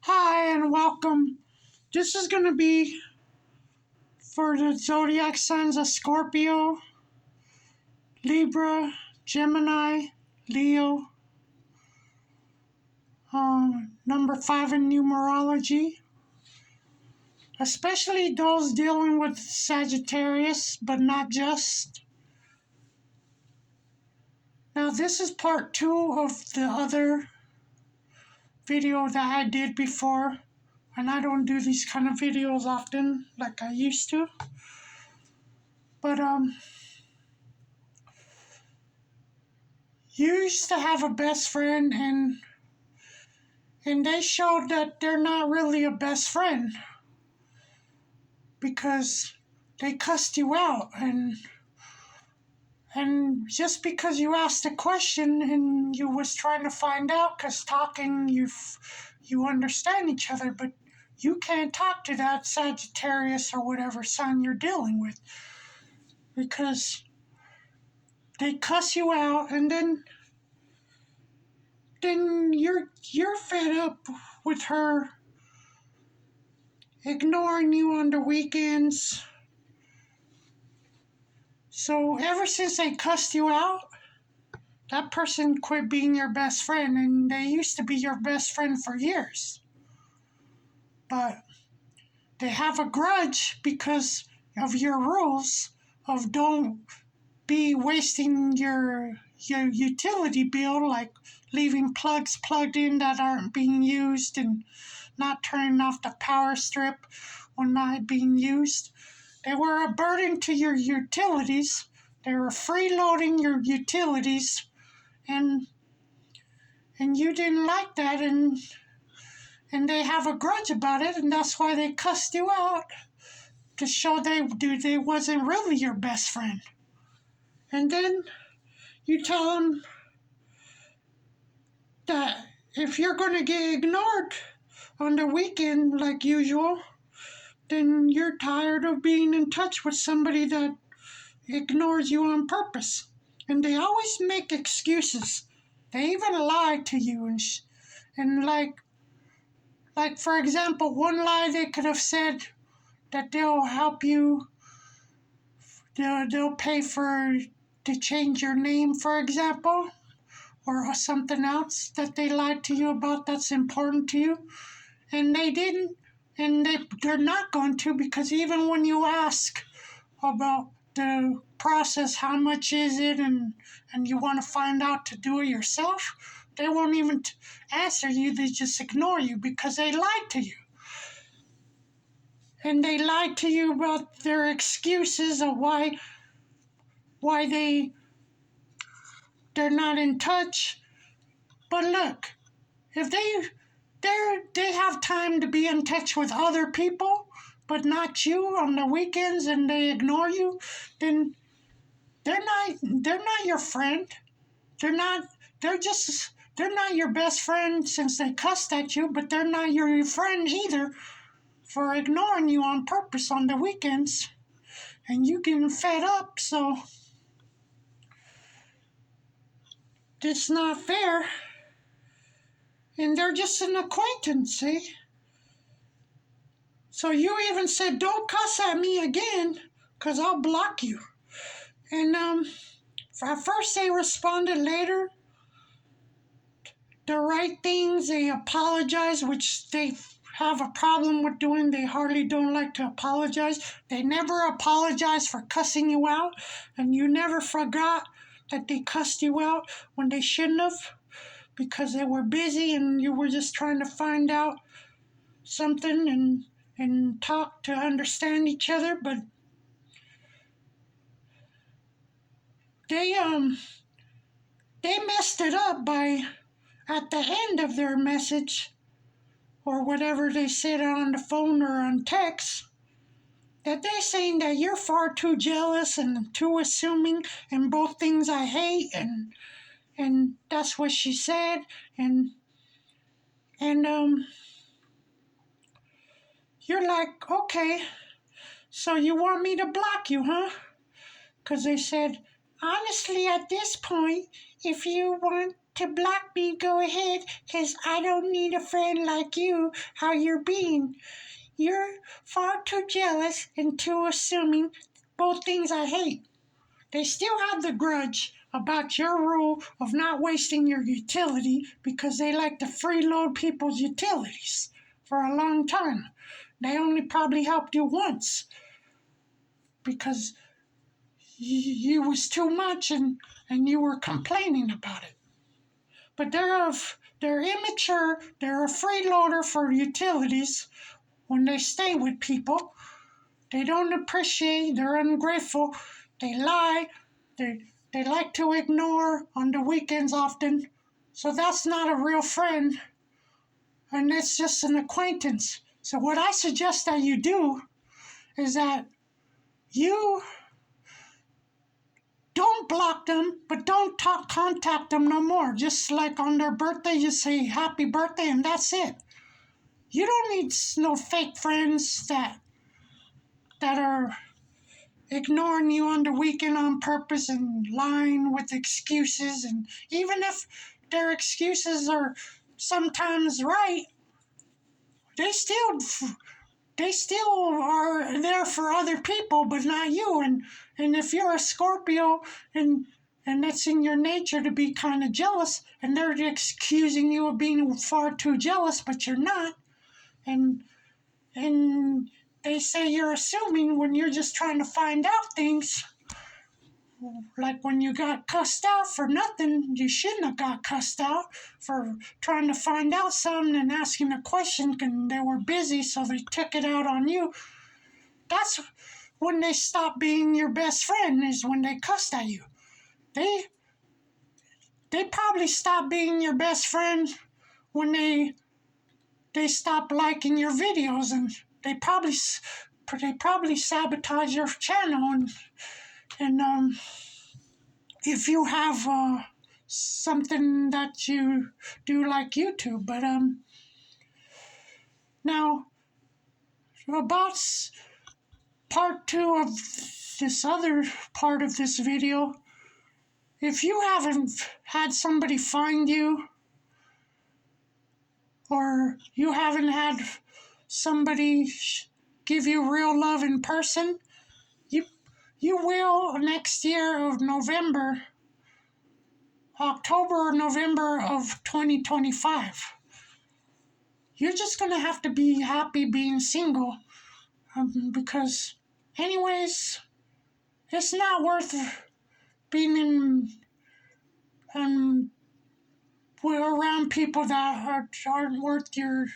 Hi and welcome. This is going to be for the zodiac signs of Scorpio, Libra, Gemini, Leo, number 5 in numerology, especially those dealing with Sagittarius, but not just. Now this is part 2 of the other video that I did before, and I don't do these kind of videos often like I used to. But you used to have a best friend, and they showed that they're not really a best friend because they cussed you out, and just because you asked a question and you was trying to find out, because talking you understand each other, but you can't talk to that Sagittarius or whatever sign you're dealing with because they cuss you out, and then you're fed up with her ignoring you on the weekends. So ever since they cussed you out, that person quit being your best friend, and they used to be your best friend for years. But they have a grudge because of your rules of don't be wasting your utility bill, like leaving plugs plugged in that aren't being used and not turning off the power strip when not being used. They were a burden to your utilities. They were freeloading your utilities, and you didn't like that, and they have a grudge about it, and that's why they cussed you out, to show they wasn't really your best friend. And then you tell them that if you're going to get ignored on the weekend like usual, then you're tired of being in touch with somebody that ignores you on purpose. And they always make excuses. They even lie to you, and like for example, one lie they could have said that they'll help you, they'll pay to change your name, for example, or something else that they lied to you about that's important to you, and they didn't, and they're not going to, because even when you ask about the process, how much is it, and you want to find out to do it yourself, they won't even answer you. They just ignore you because they lied to you. And they lied to you about their excuses of why they're not in touch. But look, if they have time to be in touch with other people, but not you on the weekends, and they ignore you, then they're not your friend. They're not your best friend since they cussed at you, but they're not your friend either for ignoring you on purpose on the weekends, and you getting fed up. So it's not fair. And they're just an acquaintance, see? So you even said, don't cuss at me again, because I'll block you. And at first they responded later, the right things. They apologized, which they have a problem with doing. They hardly don't like to apologize. They never apologized for cussing you out, and you never forgot that they cussed you out when they shouldn't have, because they were busy and you were just trying to find out something and talk to understand each other. But they messed it up by, at the end of their message, or whatever they said on the phone or on text, that they're saying that you're far too jealous and too assuming, and both things I hate, and that's what she said, and you're like, okay, so you want me to block you, huh? Because they said, honestly, at this point, if you want to block me, go ahead, because I don't need a friend like you, how you're being. You're far too jealous and too assuming, both things I hate. They still have the grudge about your rule of not wasting your utility because they like to freeload people's utilities for a long time. They only probably helped you once because you was too much and you were complaining about it. But they're immature, they're a freeloader for utilities when they stay with people. They don't appreciate, they're ungrateful, they lie, they like to ignore on the weekends often. So that's not a real friend, and it's just an acquaintance. So what I suggest that you do is that you don't block them, but don't contact them no more. Just like on their birthday, you say happy birthday, and that's it. You don't need no fake friends that are ignoring you on the weekend on purpose and lying with excuses. And even if their excuses are sometimes right, they still are there for other people, but not you. And if you're a Scorpio and it's in your nature to be kind of jealous, and they're accusing you of being far too jealous, but you're not, and they say you're assuming when you're just trying to find out things. Like when you got cussed out for nothing, you shouldn't have got cussed out for trying to find out something and asking a question, and they were busy, so they took it out on you. That's when they stop being your best friend, is when they cussed at you. They probably stop being your best friend when they stop liking your videos, and they probably sabotage your channel, and if you have something that you do like YouTube. But now about part 2 of this other part of this video. If you haven't had somebody find you, or you haven't had somebody give you real love in person, you will next year of October or November of 2025. You're just going to have to be happy being single, because anyways, it's not worth being around people that aren't worth your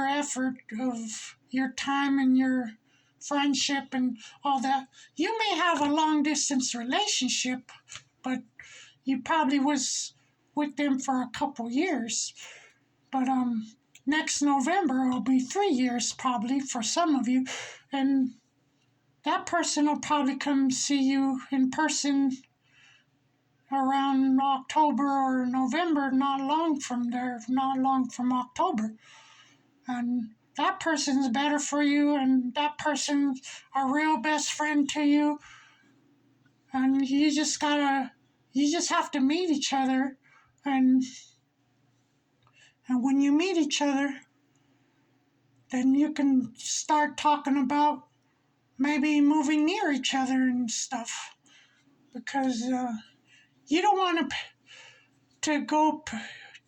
effort of your time and your friendship and all that. You may have a long distance relationship, but you probably was with them for a couple years. But next November will be 3 years probably for some of you, and that person will probably come see you in person around October or November, not long from October. And that person's better for you, and that person's a real best friend to you. And you just have to meet each other, and when you meet each other, then you can start talking about maybe moving near each other and stuff, because you don't want to go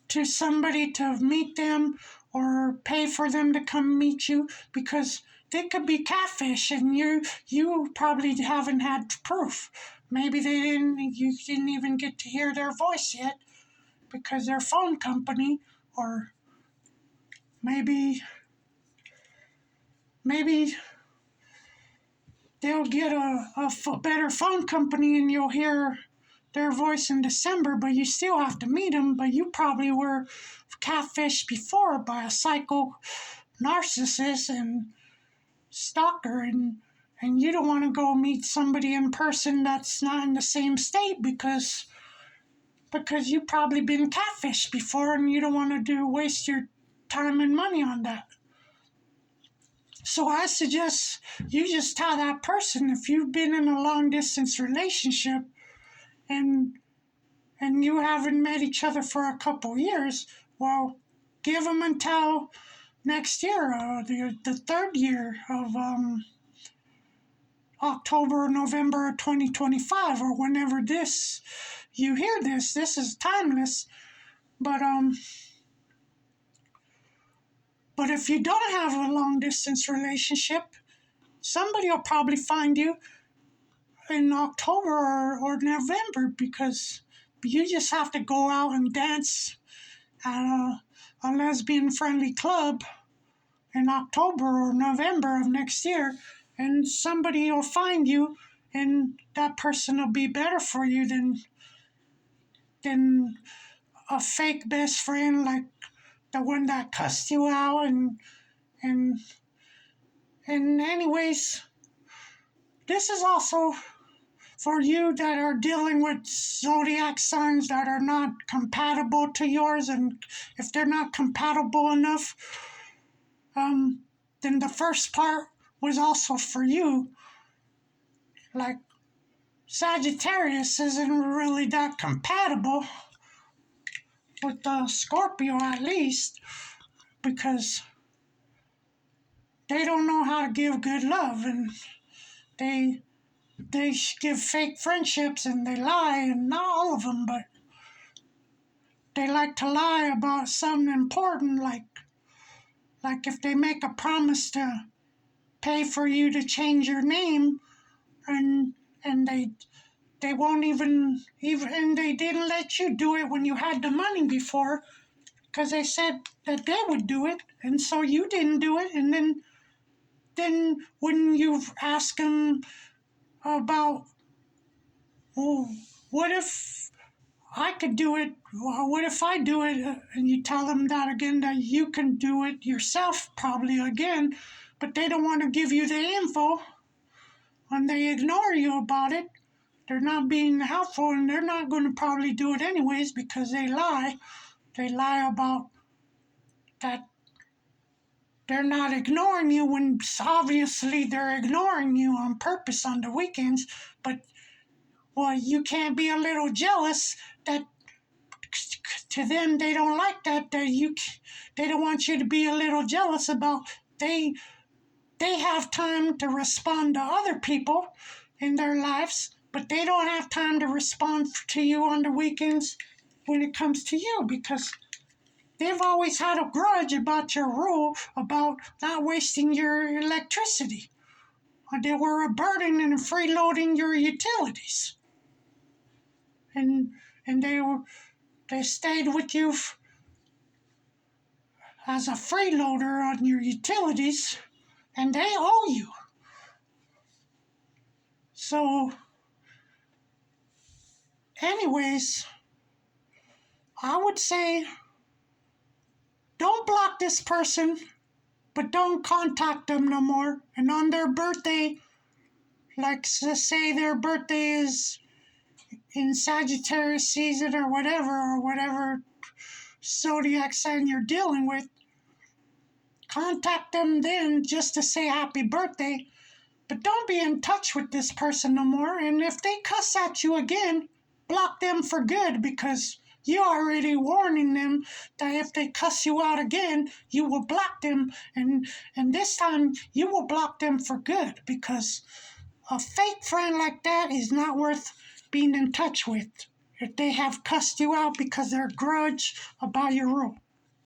to somebody to meet them or pay for them to come meet you, because they could be catfish, and you probably haven't had proof. Maybe you didn't even get to hear their voice yet because they're phone company, or maybe they'll get a better phone company and you'll hear their voice in December, but you still have to meet them. But you probably were catfished before by a psycho narcissist and stalker, and you don't want to go meet somebody in person that's not in the same state because you've probably been catfished before, and you don't want to waste your time and money on that. So I suggest you just tell that person, if you've been in a long distance relationship and and you haven't met each other for a couple years, well, give them until next year, the third year of October or November 2025, or whenever you hear this. This is timeless. But if you don't have a long distance relationship, somebody will probably find you in October or November, because you just have to go out and dance at a lesbian friendly club in October or November of next year, and somebody will find you, and that person will be better for you than a fake best friend like the one that cussed you out. And anyways, this is also for you that are dealing with zodiac signs that are not compatible to yours, and if they're not compatible enough, then the first part was also for you. Like, Sagittarius isn't really that compatible with the Scorpio, at least, because they don't know how to give good love, and they give fake friendships, and they lie, and not all of them, but they like to lie about something important, like if they make a promise to pay for you to change your name, and they won't even and they didn't let you do it when you had the money before, because they said that they would do it, and so you didn't do it. And then when you ask them about, well, what if I could do it? What if I do it? And you tell them that again, that you can do it yourself probably again, but they don't want to give you the info, and they ignore you about it. They're not being helpful, and they're not going to probably do it anyways, because they lie. They lie about that they're not ignoring you, when obviously they're ignoring you on purpose on the weekends. But, well, you can't be a little jealous that to them they don't like that they don't want you to be a little jealous about they have time to respond to other people in their lives, but they don't have time to respond to you on the weekends when it comes to you, because they've always had a grudge about your rule about not wasting your electricity. They were a burden and freeloading your utilities. And they stayed with you as a freeloader on your utilities, and they owe you. So, anyways, I would say don't block this person, but don't contact them no more. And on their birthday, like, let's say their birthday is in Sagittarius season or whatever zodiac sign you're dealing with, contact them then just to say happy birthday, but don't be in touch with this person no more. And if they cuss at you again, block them for good, because you're already warning them that if they cuss you out again, you will block them, and this time you will block them for good, because a fake friend like that is not worth being in touch with if they have cussed you out because they're a grudge about your rule.